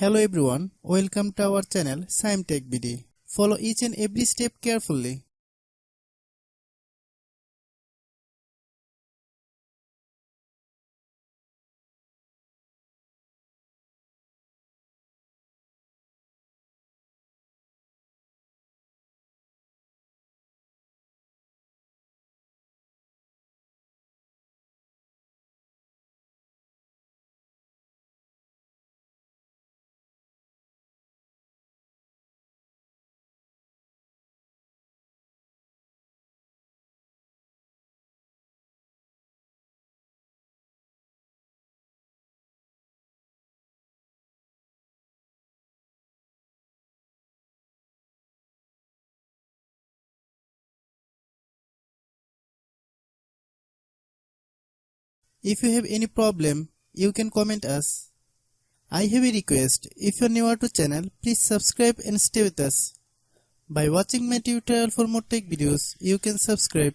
Hello everyone, welcome to our channel Shaem TechBD. Follow each and every step carefully. If you have any problem, you can comment us. I have a request, if you are newer to channel, please subscribe and stay with us. By watching my tutorial for more tech videos, you can subscribe